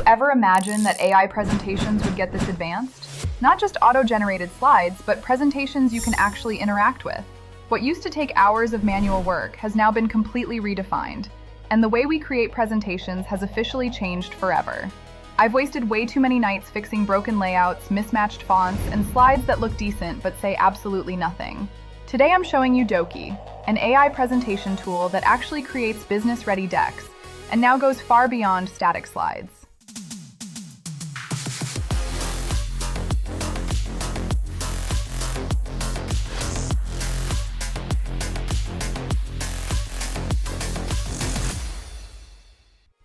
ever imagined that AI presentations would get this advanced? Not just auto-generated slides, but presentations you can actually interact with. What used to take hours of manual work has now been completely redefined, and the way we create presentations has officially changed forever. I've wasted way too many nights fixing broken layouts, mismatched fonts, and slides that look decent but say absolutely nothing. Today I'm showing you Dokie, an AI presentation tool that actually creates business-ready decks and now goes far beyond static slides.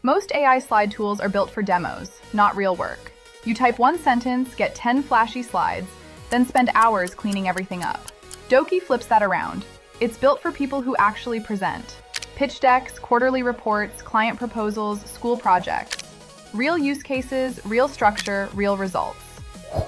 Most AI slide tools are built for demos, not real work. You type one sentence, get 10 flashy slides, then spend hours cleaning everything up. Dokie flips that around. It's built for people who actually present. Pitch decks, quarterly reports, client proposals, school projects. Real use cases, real structure, real results.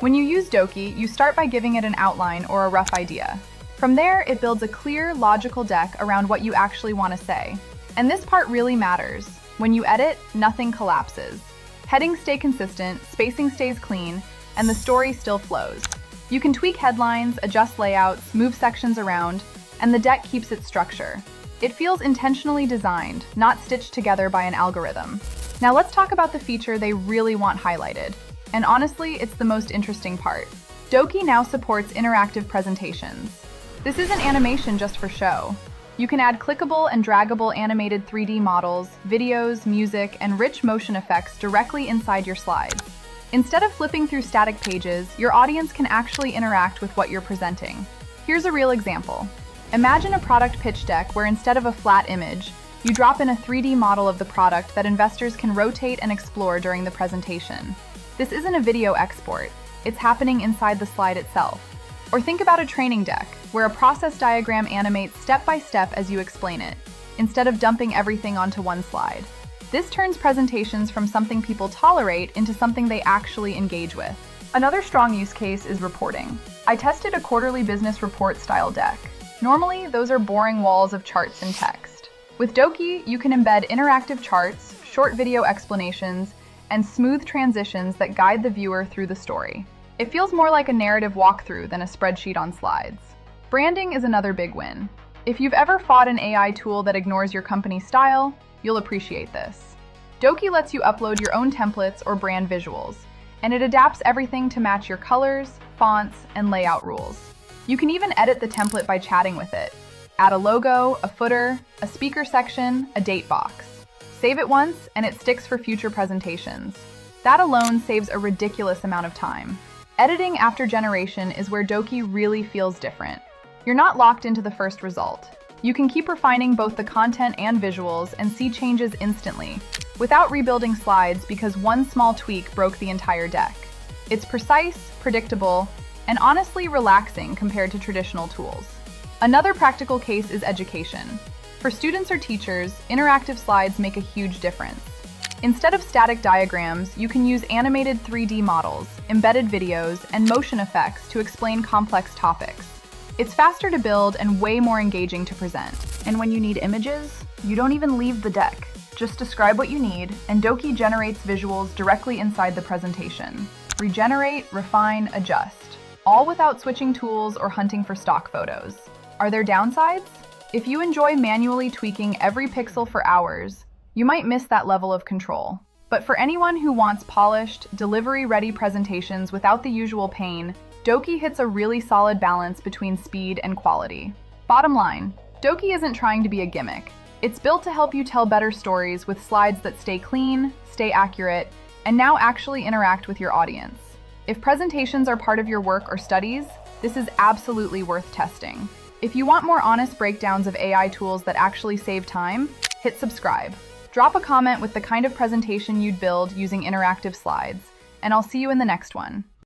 When you use Dokie, you start by giving it an outline or a rough idea. From there, it builds a clear, logical deck around what you actually want to say. And this part really matters. When you edit, nothing collapses. Headings stay consistent, spacing stays clean, and the story still flows. You can tweak headlines, adjust layouts, move sections around, and the deck keeps its structure. It feels intentionally designed, not stitched together by an algorithm. Now let's talk about the feature they really want highlighted. And honestly, it's the most interesting part. Dokie now supports interactive presentations. This isn't animation just for show. You can add clickable and draggable animated 3D models, videos, music, and rich motion effects directly inside your slides. Instead of flipping through static pages, your audience can actually interact with what you're presenting. Here's a real example. Imagine a product pitch deck where instead of a flat image, you drop in a 3D model of the product that investors can rotate and explore during the presentation. This isn't a video export. It's happening inside the slide itself. Or think about a training deck, where a process diagram animates step by step as you explain it, instead of dumping everything onto one slide. This turns presentations from something people tolerate into something they actually engage with. Another strong use case is reporting. I tested a quarterly business report style deck. Normally, those are boring walls of charts and text. With Dokie, you can embed interactive charts, short video explanations, and smooth transitions that guide the viewer through the story. It feels more like a narrative walkthrough than a spreadsheet on slides. Branding is another big win. If you've ever fought an AI tool that ignores your company's style, you'll appreciate this. Dokie lets you upload your own templates or brand visuals, and it adapts everything to match your colors, fonts, and layout rules. You can even edit the template by chatting with it. Add a logo, a footer, a speaker section, a date box. Save it once, and it sticks for future presentations. That alone saves a ridiculous amount of time. Editing after generation is where Dokie really feels different. You're not locked into the first result. You can keep refining both the content and visuals and see changes instantly, without rebuilding slides because one small tweak broke the entire deck. It's precise, predictable, and honestly relaxing compared to traditional tools. Another practical case is education. For students or teachers, interactive slides make a huge difference. Instead of static diagrams, you can use animated 3D models, embedded videos, and motion effects to explain complex topics. It's faster to build and way more engaging to present. And when you need images, you don't even leave the deck. Just describe what you need, and Dokie generates visuals directly inside the presentation. Regenerate, refine, adjust, all without switching tools or hunting for stock photos. Are there downsides? If you enjoy manually tweaking every pixel for hours, you might miss that level of control. But for anyone who wants polished, delivery-ready presentations without the usual pain, Dokie hits a really solid balance between speed and quality. Bottom line, Dokie isn't trying to be a gimmick. It's built to help you tell better stories with slides that stay clean, stay accurate, and now actually interact with your audience. If presentations are part of your work or studies, this is absolutely worth testing. If you want more honest breakdowns of AI tools that actually save time, hit subscribe. Drop a comment with the kind of presentation you'd build using interactive slides, and I'll see you in the next one.